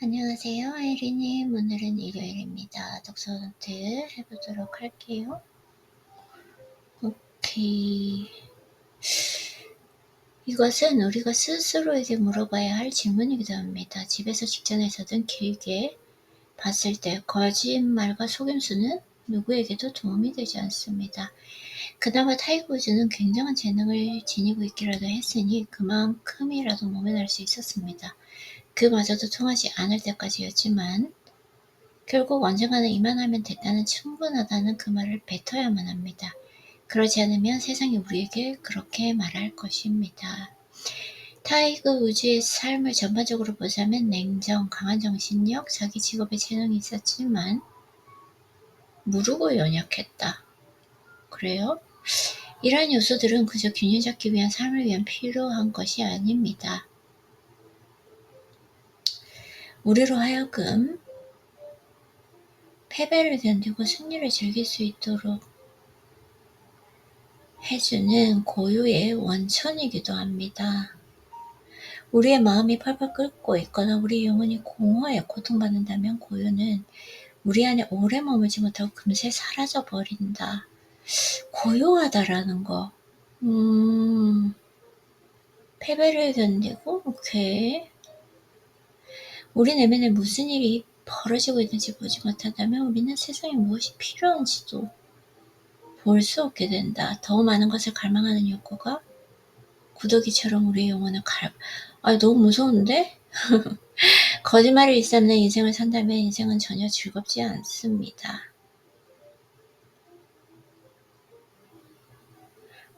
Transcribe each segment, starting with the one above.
안녕하세요, 아이리님. 오늘은 일요일입니다. 독서노트 해보도록 할게요. 오케이. 이것은 우리가 스스로에게 물어봐야 할 질문이기도 합니다. 집에서 직장에서든 길게 봤을 때 거짓말과 속임수는 누구에게도 도움이 되지 않습니다. 그나마 타이거 우즈는 굉장한 재능을 지니고 있기라도 했으니 그만큼이라도 모면할 수 있었습니다. 그마저도 통하지 않을 때까지였지만 결국 언젠가는 이만하면 됐다는 충분하다는 그 말을 뱉어야만 합니다. 그러지 않으면 세상이 우리에게 그렇게 말할 것입니다. 타이거 우즈의 삶을 전반적으로 보자면 냉정, 강한 정신력, 자기 직업에 재능이 있었지만 무르고 연약했다. 그래요? 이러한 요소들은 그저 균형 잡기 위한 삶을 위한 필요한 것이 아닙니다. 우리로 하여금 패배를 견디고 승리를 즐길 수 있도록 해주는 고유의 원천이기도 합니다. 우리의 마음이 펄펄 끓고 있거나 우리의 영혼이 공허에 고통받는다면 고요는 우리 안에 오래 머물지 못하고 금세 사라져 버린다. 고요하다라는 거. 패배를 견디고, 오케이. 우리 내면에 무슨 일이 벌어지고 있는지 보지 못한다면 우리는 세상에 무엇이 필요한지도 볼 수 없게 된다. 더 많은 것을 갈망하는 욕구가 구더기처럼 우리의 영혼을 너무 무서운데? 거짓말을 일삼는 인생을 산다면 인생은 전혀 즐겁지 않습니다.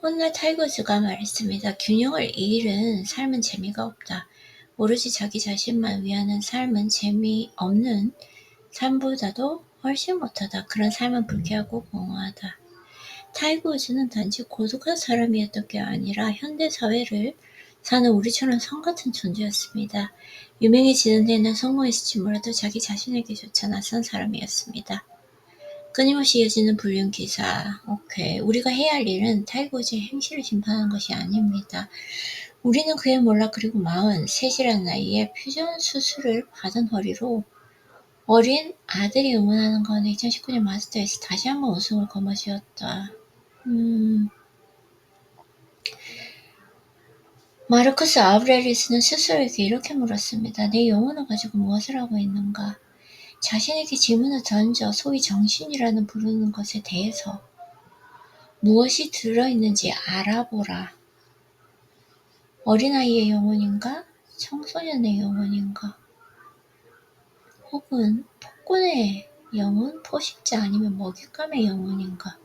어느 날 타이거 우즈가 말했습니다. 균형을 잃은 삶은 재미가 없다. 오로지 자기 자신만 위하는 삶은 재미없는 삶보다도 훨씬 못하다. 그런 삶은 불쾌하고 공허하다. 타이거 우즈는 단지 고독한 사람이었던 게 아니라 현대사회를 사는 우리처럼 성같은 존재였습니다. 유명해지는 데는 성공했을지 몰라도 자기 자신에게조차 낯선 사람이었습니다. 끊임없이 이어지는 불륜 기사. 오케이. 우리가 해야 할 일은 타이거 우즈의 행실을 심판하는 것이 아닙니다. 우리는 그의 몰락 그리고 43이라는 나이에 퓨전 수술을 받은 허리로 어린 아들이 응원하는 가운데 2019년 마스터에서 다시 한번 우승을 거머쥐었다. 마르쿠스 아우렐리우스는 스스로에게 이렇게 물었습니다. 내 영혼을 가지고 무엇을 하고 있는가? 자신에게 질문을 던져 소위 정신이라는 부르는 것에 대해서 무엇이 들어있는지 알아보라. 어린아이의 영혼인가? 청소년의 영혼인가? 혹은 폭군의 영혼, 포식자 아니면 먹잇감의 영혼인가?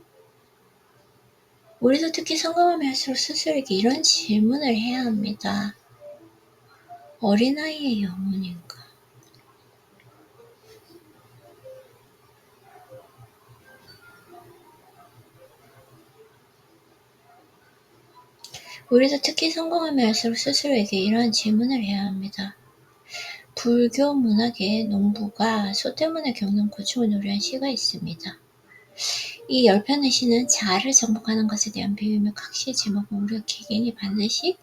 우리도 특히 성공하면 할수록 스스로에게 이런 질문을 해야 합니다. 어린아이의 영혼인가? 우리도 특히 성공하면 할수록 스스로에게 이러한 질문을 해야 합니다. 불교 문학의 농부가 소 때문에 겪는 고충을 노래한 시가 있습니다. 이 10편의 시는 자아를 정복하는 것에 대한 비유이며 각 시의 제목은 우리가 개개인이 반드시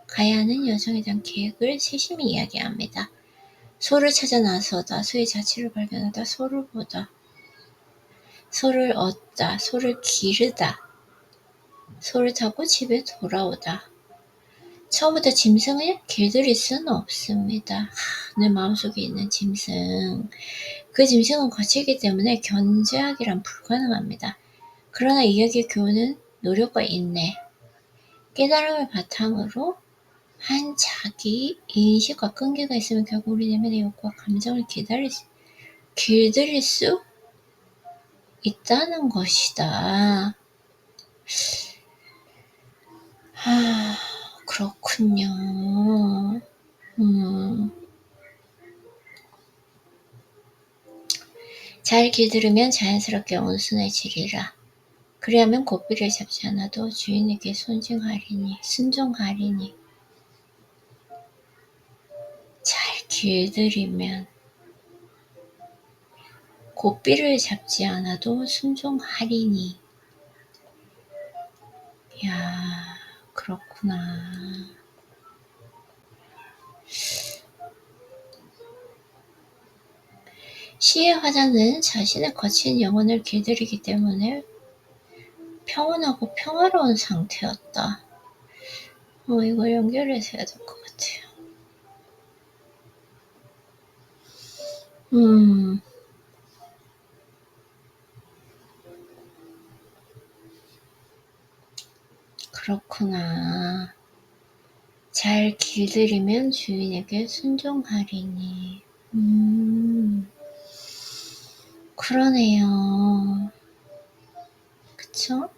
가야 하는 여정에 대한 계획을 세심히 이야기합니다. 소를 찾아 나서다, 소의 자취를 발견하다, 소를 보다, 소를 얻다, 소를 기르다, 소를 타고 집에 돌아오다. 처음부터 짐승을 길들일 수는 없습니다. 내 마음속에 있는 짐승. 그 짐승은 거칠기 때문에 견제하기란 불가능합니다. 그러나 이야기의 교훈은 노력과 인내, 깨달음을 바탕으로 한 자기 인식과 끈기가 있으면 결국 우리 내면의 욕구와 감정을 길들일 수 있다는 것이다. 그렇군요. 잘 길들이면 자연스럽게 온순해지리라. 그리하면 고삐를 잡지 않아도 주인에게 순종하리니. 잘 길들이면 고삐를 잡지 않아도 순종하리니. 야, 그렇구나. 시의 화자는 자신의 거친 영혼을 길들이기 때문에 평온하고 평화로운 상태였다. 이거 연결해서 해야 될 것 같아요. 그렇구나. 잘 길들이면 주인에게 순종하리니. 그러네요. 그쵸?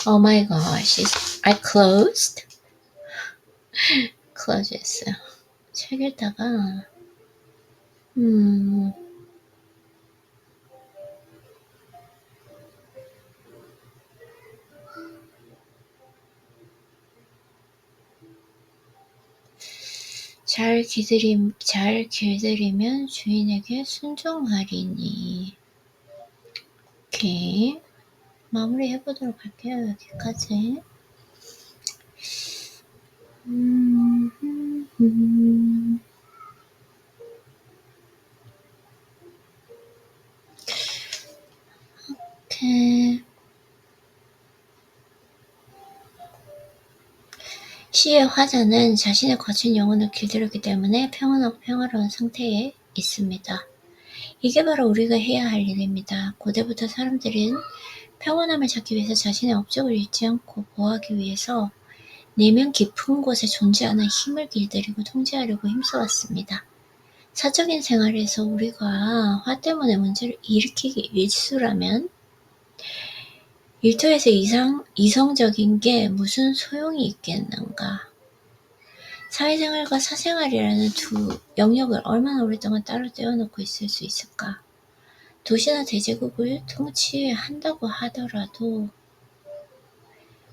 Oh my gosh, I closed 했어요. 책 읽다가 잘 길들이면 주인에게 순종하리니. 오케이. 마무리 해보도록 할게요. 여기까지. 오케이. 시의 화자는 자신의 거친 영혼을 길들였기 때문에 평온하고 평화로운 상태에 있습니다. 이게 바로 우리가 해야 할 일입니다. 고대부터 사람들은 평온함을 찾기 위해서 자신의 업적을 잃지 않고 보호하기 위해서 내면 깊은 곳에 존재하는 힘을 길들이고 통제하려고 힘써왔습니다. 사적인 생활에서 우리가 화 때문에 문제를 일으키기 일쑤라면 일터에서 이성적인 게 무슨 소용이 있겠는가. 사회생활과 사생활이라는 두 영역을 얼마나 오랫동안 따로 떼어놓고 있을 수 있을까. 도시나 대제국을 통치한다고 하더라도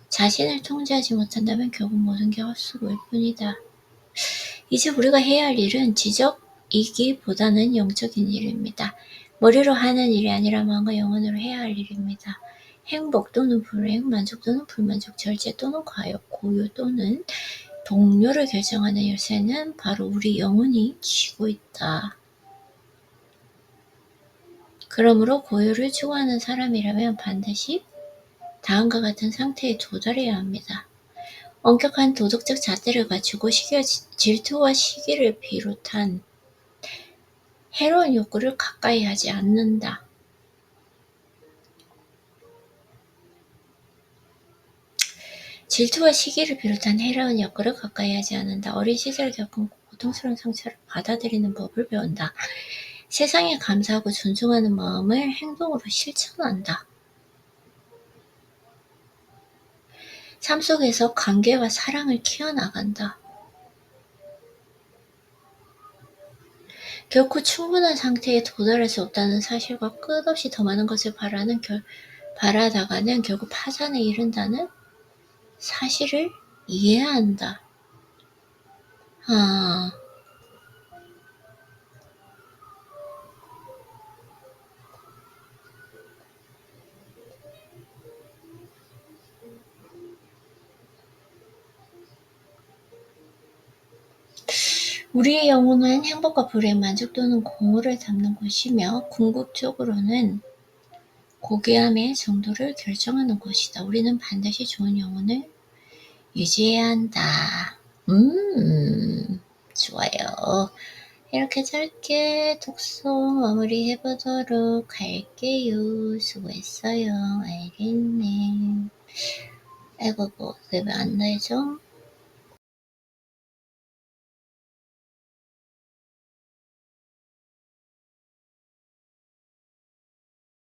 자신을 통제하지 못한다면 결국 모든 게 헛수고일 뿐이다. 이제 우리가 해야 할 일은 지적이기보다는 영적인 일입니다. 머리로 하는 일이 아니라 마음과 영혼으로 해야 할 일입니다. 행복 또는 불행, 만족 또는 불만족, 절제 또는 과욕, 고요 또는 동료를 결정하는 열쇠는 바로 우리 영혼이 쥐고 있다. 그러므로 고요를 추구하는 사람이라면 반드시 다음과 같은 상태에 도달해야 합니다. 엄격한 도덕적 잣대를 갖추고 질투와 시기를 비롯한 해로운 욕구를 가까이 하지 않는다. 질투와 시기를 비롯한 해로운 욕구를 가까이 하지 않는다. 어린 시절 겪은 고통스러운 상처를 받아들이는 법을 배운다. 세상에 감사하고 존중하는 마음을 행동으로 실천한다. 삶 속에서 관계와 사랑을 키워나간다. 결코 충분한 상태에 도달할 수 없다는 사실과 끝없이 더 많은 것을 바라다가는 결국 파산에 이른다는 사실을 이해해야 한다. 우리의 영혼은 행복과 불행, 만족 또는 공허를 담는 곳이며 궁극적으로는 고귀함의 정도를 결정하는 곳이다. 우리는 반드시 좋은 영혼을 유지해야 한다. 좋아요. 이렇게 짧게 독서 마무리 해보도록 할게요. 수고했어요. 아이린님. 아이고, 왜 안 되죠?